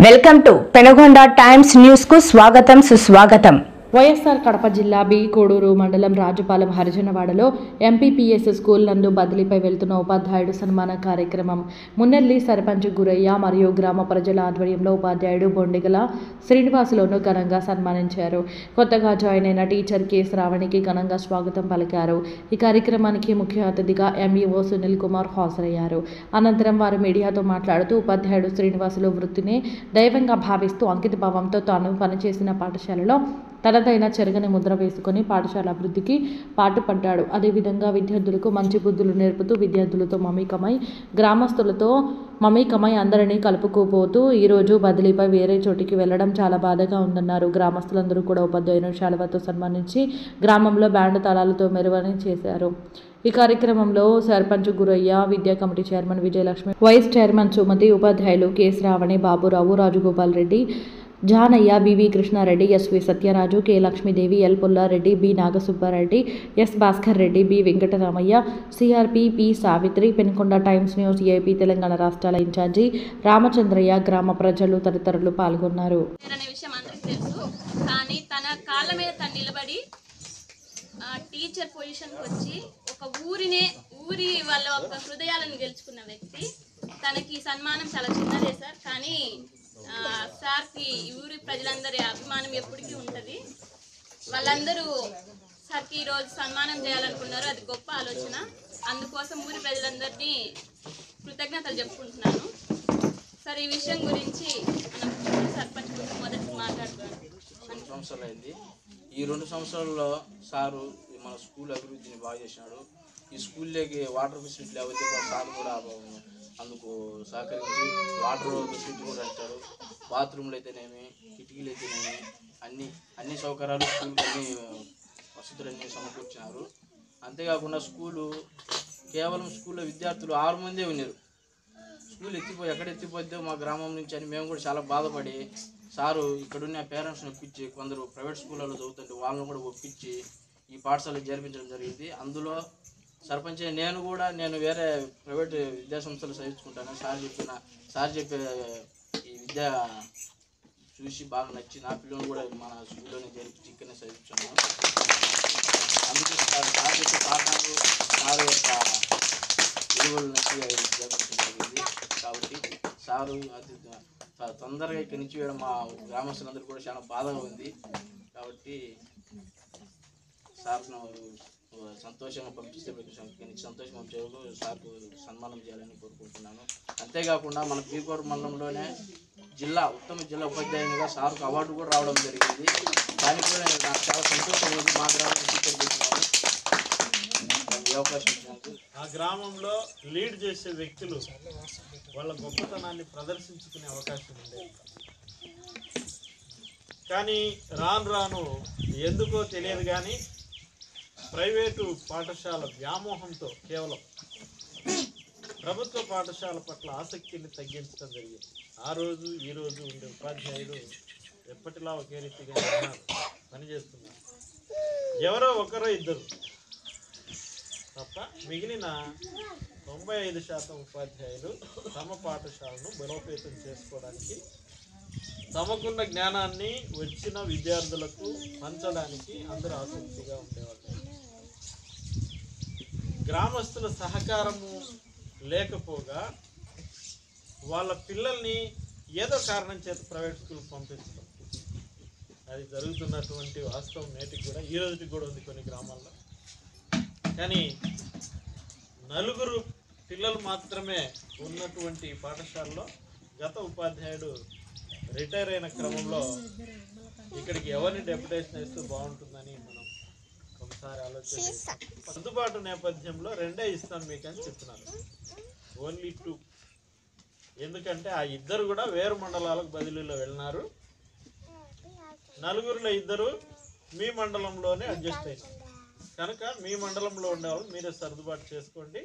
Welcome to Penugonda times news కు స్వాగతం సుస్వాగతం. వైఎస్ఆర్ కడప జిల్లా బి కోడూరు మండలం రాజుపాలెం హరిజనవాడలో ఎంపీపీఎస్ స్కూల్ నందు బదిలీపై వెళ్తున్న ఉపాధ్యాయుడు సన్మాన కార్యక్రమం మున్నెల్లి సర్పంచ్ గురయ్య మరియు గ్రామ ప్రజల ఆధ్వర్యంలో ఉపాధ్యాయుడు బొండిగల శ్రీనివాసులను ఘనంగా సన్మానించారు. కొత్తగా జాయిన్ అయిన టీచర్ కె శ్రావణికి ఘనంగా స్వాగతం పలికారు. ఈ కార్యక్రమానికి ముఖ్య అతిథిగా ఎంఈఓ సునీల్ కుమార్ హాజరయ్యారు. అనంతరం వారు మీడియాతో మాట్లాడుతూ ఉపాధ్యాయుడు శ్రీనివాసులు వృత్తిని దైవంగా భావిస్తూ అంకితభావంతో తాను పనిచేసిన పాఠశాలలో తనదైన చెరగని ముద్ర వేసుకొని పాఠశాల అభివృద్ధికి పాటుపడ్డాడు. అదేవిధంగా విద్యార్థులకు మంచి బుద్ధులు నేర్పుతూ విద్యార్థులతో గ్రామస్తులతో మమేకమై అందరినీ కలుపుకోబోతూ ఈరోజు బదిలీపై వేరే చోటికి వెళ్లడం చాలా బాధగా ఉందన్నారు. గ్రామస్తులందరూ కూడా ఉపాధ్యాయుని శాలువాతో సన్మానించి గ్రామంలో బ్యాండ్ తాళాలతో మెరవని చేశారు. ఈ కార్యక్రమంలో సర్పంచ్ గురయ్య, విద్యా committee chairman Vijayalakshmi, vice chairman Sumathi, ఉపాధ్యాయులు K Sravani, Baburao, Rajagopal Reddy, Janayya, BV Krishnareddy, SV Satyaraju, K Lakshmidevi, L Pullareddy, B Nagasubbareddy, S Bhaskar Reddy, B Venkataramayya, CRP, P Savitri, Penukonda Times News AP Telangana రాష్ట్రాల ఇన్ఛార్జి రామచంద్రయ్య, గ్రామ ప్రజలు తదితరులు పాల్గొన్నారు. టీచర్ పొజిషన్కి వచ్చి ఒక ఊరి వాళ్ళ ఒక హృదయాలను గెలుచుకున్న వ్యక్తి. తనకి సన్మానం చాలా చిన్నదే సార్, కానీ సార్కి ఊరి ప్రజలందరి అభిమానం ఎప్పటికీ ఉంటుంది. వాళ్ళందరూ సార్కి ఈరోజు సన్మానం చేయాలనుకున్నారు. అది గొప్ప ఆలోచన. అందుకోసం ఊరి ప్రజలందరినీ కృతజ్ఞతలు చెప్పుకుంటున్నాను సార్. ఈ విషయం గురించి మనం సర్పంచ్ మొదటి మాట్లాడుతున్నాను. 2 సంవత్సరాలు అయింది. ఈ 2 సంవత్సరాల్లో సారు మన స్కూల్ అభివృద్ధిని బాగా చేసినాడు. ఈ స్కూల్లోకి వాటర్ ఫెసిలిటీ లేకపోతే సార్ కూడా అందుకు సహకరించి వాటర్ ఫెసిలిటీ కూడా ఇచ్చారు. బాత్రూమ్లు అయితేనేమి, కిటికీలు అయితేనేమి అన్ని సౌకర్యాలు స్కూల్కి అన్ని వసతులన్నీ సమకూర్చినారు. అంతేకాకుండా కేవలం స్కూల్లో విద్యార్థులు 6 మందే ఉన్నారు. స్కూల్ ఎక్కడ ఎత్తిపోద్దో మా గ్రామం నుంచి అని మేము కూడా చాలా బాధపడి సారు ఇక్కడున్న పేరెంట్స్ని ఒప్పించి కొందరు ప్రైవేట్ స్కూళ్ళలో చదువుతుంటే వాళ్ళని కూడా ఒప్పించి ఈ పాఠశాలకు చేర్పించడం జరిగింది. అందులో సర్పంచ్ నేను వేరే ప్రైవేట్ విద్యాసంస్థలు చదివించుకుంటాను. సార్ చెప్పే ఈ విద్య చూసి బాగా నచ్చి నా పిల్లలు కూడా మన స్కూల్లోనే చేర్పించి ఇక్కడనే చదివించాను. అందుకే సార్ చెప్పే పాఠాలు సార్ యొక్క విలువలు నచ్చి చేర్పించడం జరిగింది. కాబట్టి సారు అది తొందరగా ఇక్కడి నుంచి వేయడం మా గ్రామస్తులందరూ కూడా చాలా బాధగా ఉంది. కాబట్టి సార్ను సంతోషంగా పంపిస్తే సంతోషం పంపించేందుకు సార్కు సన్మానం చేయాలని కోరుకుంటున్నాను. అంతేకాకుండా మన బీకోరు మండలంలోనే ఉత్తమ జిల్లా ఉపాధ్యాయునిగా సార్కు అవార్డు కూడా రావడం జరిగింది. దానికి కూడా నాకు చాలా సంతోషం ఉంది. మా గ్రామాన్ని స్వీకరించినాను. ఈ అవకాశం ఇచ్చినందుకు ఆ గ్రామంలో లీడ్ చేసే వ్యక్తులు వాళ్ళ గొప్పతనాన్ని ప్రదర్శించుకునే అవకాశం ఉండేది. కానీ రాను ఎందుకో తెలియదు కానీ ప్రైవేటు పాఠశాల వ్యామోహంతో కేవలం ప్రభుత్వ పాఠశాల పట్ల ఆసక్తిని తగ్గించడం జరిగింది. ఆ రోజు ఈ రోజు ఉండే ఉపాధ్యాయులు ఎప్పటిలా ఒకే రీతిగా పనిచేస్తున్నారు. ఎవరో ఒకరో ఇద్దరు తప్ప మిగిలిన 95% ఉపాధ్యాయులు తమ పాఠశాలను బలోపేతం చేసుకోవడానికి, తమకున్న జ్ఞానాన్ని వచ్చిన విద్యార్థులకు పంచడానికి అందరూ ఆసక్తిగా ఉండేవాళ్ళు. గ్రామస్తుల సహకారము లేకపోగా వాళ్ళ పిల్లల్ని ఏదో కారణం చేత ప్రైవేట్ స్కూల్కి పంపించడం అది జరుగుతున్నటువంటి వాస్తవం నేటికి కూడా ఈ రోజుకి కూడా ఉంది కొన్ని గ్రామాల్లో. కానీ 4 పిల్లలు మాత్రమే ఉన్నటువంటి పాఠశాలలో గత ఉపాధ్యాయుడు రిటైర్ అయిన క్రమంలో ఇక్కడికి ఎవరిని డెప్యుటేషన్ వేస్తే బాగుంటుందని మనం ఒకసారి ఆలోచన చేస్తాం. సర్దుబాటు నేపథ్యంలో 2 ఇస్తాను మీకు అని చెప్తున్నారు. ఓన్లీ 2. ఎందుకంటే ఆ ఇద్దరు కూడా వేరు మండలాలకు బదిలీలో వెళ్ళినారు. 4లో 2 మీ మండలంలోనే అడ్జస్ట్ అయినారు. కనుక మీ మండలంలో ఉండేవాళ్ళు మీరే సర్దుబాటు చేసుకోండి.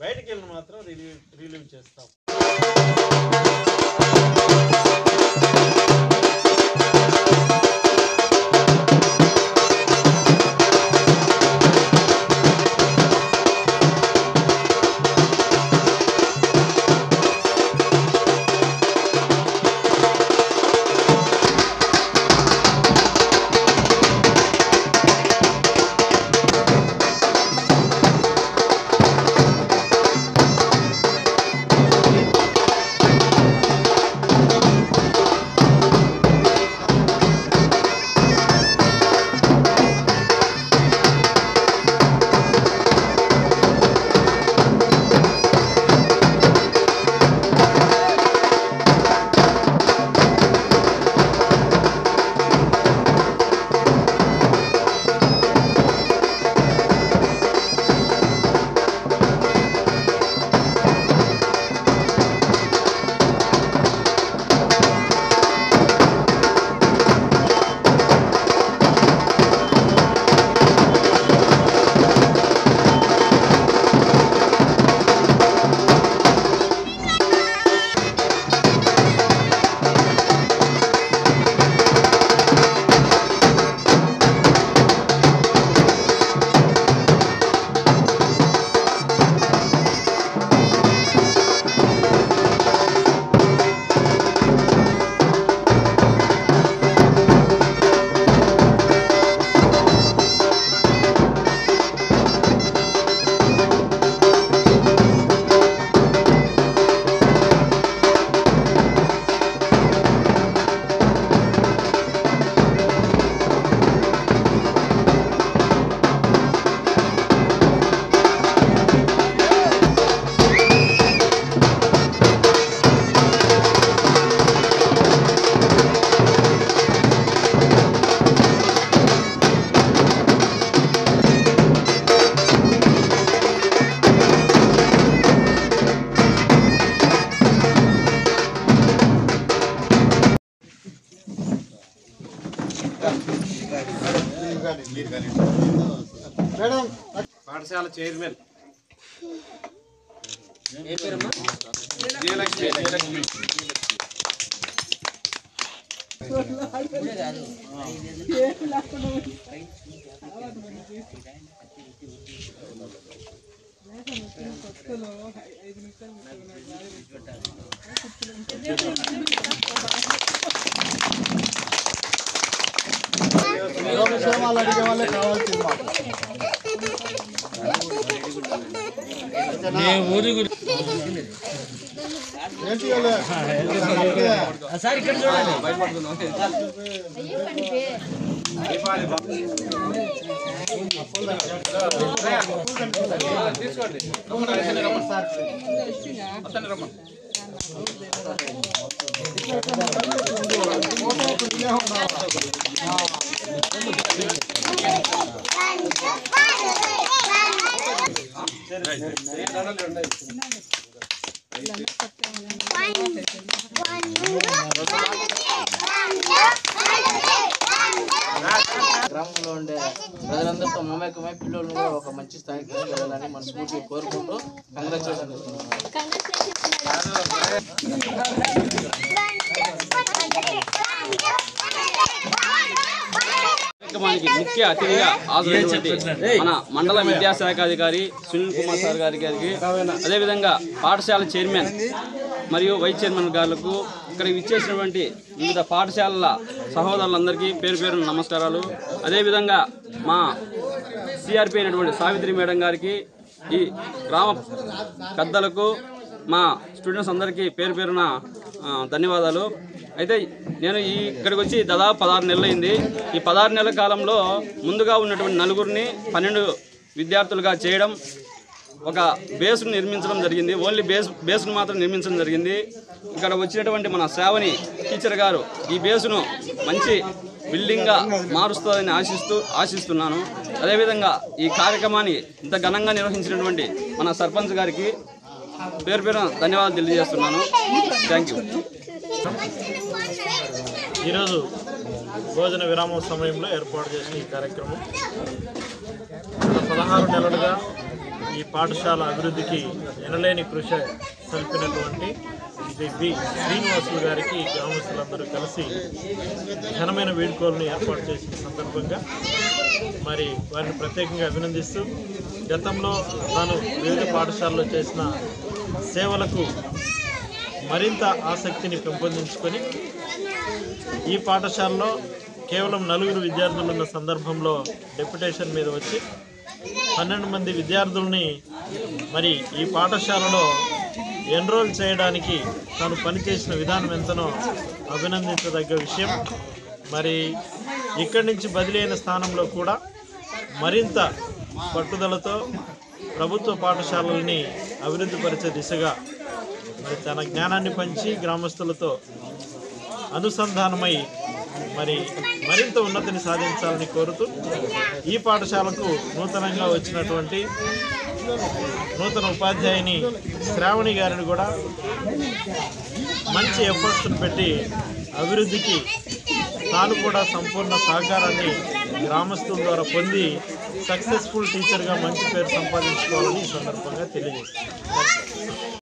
బయటికి వెళ్ళిన మాత్రం రిలీవ్ చేస్తాం. పాఠశాల చైర్మన్ గ్రామంలో ఉండే ప్రజలందరితో మమేకమై పిల్లలు కూడా ఒక మంచి స్థాయికి తీసుకెళ్ళాలని మనస్ఫూర్తిగా కోరుకుంటూ కంగ్రాచులేషన్ కార్యక్రమానికి ముఖ్య అతిథిగా హాజరైనటువంటి మన మండల విద్యాశాఖ అధికారి సునీల్ కుమార్ సార్ గారికి అదేవిధంగా పాఠశాల చైర్మన్ మరియు వైస్ చైర్మన్ గారులకు ఇక్కడికి విచ్చేసినటువంటి వివిధ పాఠశాలల సహోదరులందరికీ పేరు పేరు నమస్కారాలు. అదేవిధంగా మా సిఆర్పి అయినటువంటి సావిత్రి మేడం గారికి, ఈ గ్రామ పెద్దలకు, మా స్టూడెంట్స్ అందరికీ పేరు పేరున ధన్యవాదాలు. అయితే నేను ఇక్కడికి వచ్చి దాదాపు 16 నెలలు అయింది. ఈ 16 నెలల కాలంలో ముందుగా ఉన్నటువంటి నలుగురిని 12 విద్యార్థులుగా చేయడం, ఒక బేస్ను నిర్మించడం జరిగింది. ఓన్లీ బేస్ను మాత్రం నిర్మించడం జరిగింది. ఇక్కడ వచ్చినటువంటి మన శ్రావణి టీచర్ గారు ఈ బేస్ను మంచి బిల్డింగ్గా మారుస్తుందని ఆశిస్తున్నాను. అదేవిధంగా ఈ కార్యక్రమాన్ని ఇంత ఘనంగా నిర్వహించినటువంటి మన సర్పంచ్ గారికి పేరు పేరున ధన్యవాదాలు తెలియజేస్తున్నాను. Thank you. ఈరోజు భోజన విరామం సమయంలో ఏర్పాటు చేసిన ఈ కార్యక్రమం గత 16 నెలలుగా ఈ పాఠశాల అభివృద్ధికి ఎనలేని కృషి సల్పినటువంటి శ్రీ బి శ్రీనివాసులు గారికి గ్రామస్తులందరూ కలిసి ఘనమైన వేడుకలను ఏర్పాటు చేసిన సందర్భంగా మరి వారిని ప్రత్యేకంగా అభినందిస్తూ గతంలో తాను వివిధ పాఠశాలలో చేసిన సేవలకు మరింత ఆసక్తిని పెంపొందించుకొని ఈ పాఠశాలలో కేవలం 4 విద్యార్థులు ఉన్న సందర్భంలో డెప్యుటేషన్ మీద వచ్చి 12 మంది విద్యార్థుల్ని మరి ఈ పాఠశాలలో ఎన్రోల్ చేయడానికి తాను పనిచేసిన విధానం ఎంతనో అభినందించదగ్గ విషయం. మరి ఇక్కడి నుంచి బదిలీ అయిన స్థానంలో కూడా మరింత పట్టుదలతో ప్రభుత్వ పాఠశాలల్ని అభివృద్ధిపరిచే దిశగా మరి తన జ్ఞానాన్ని పంచి గ్రామస్తులతో అనుసంధానమై మరి మరింత ఉన్నతిని సాధించాలని కోరుతూ ఈ పాఠశాలకు నూతనంగా వచ్చినటువంటి నూతన ఉపాధ్యాయుని శ్రావణి గారిని కూడా మంచి ఎఫర్ట్స్ని పెట్టి అభివృద్ధికి తాను కూడా సంపూర్ణ సహకారాన్ని గ్రామస్తుల ద్వారా పొంది సక్సెస్ఫుల్ టీచర్గా మంచి పేరు సంపాదించుకోవాలని ఈ సందర్భంగా తెలియజేస్తున్నాను.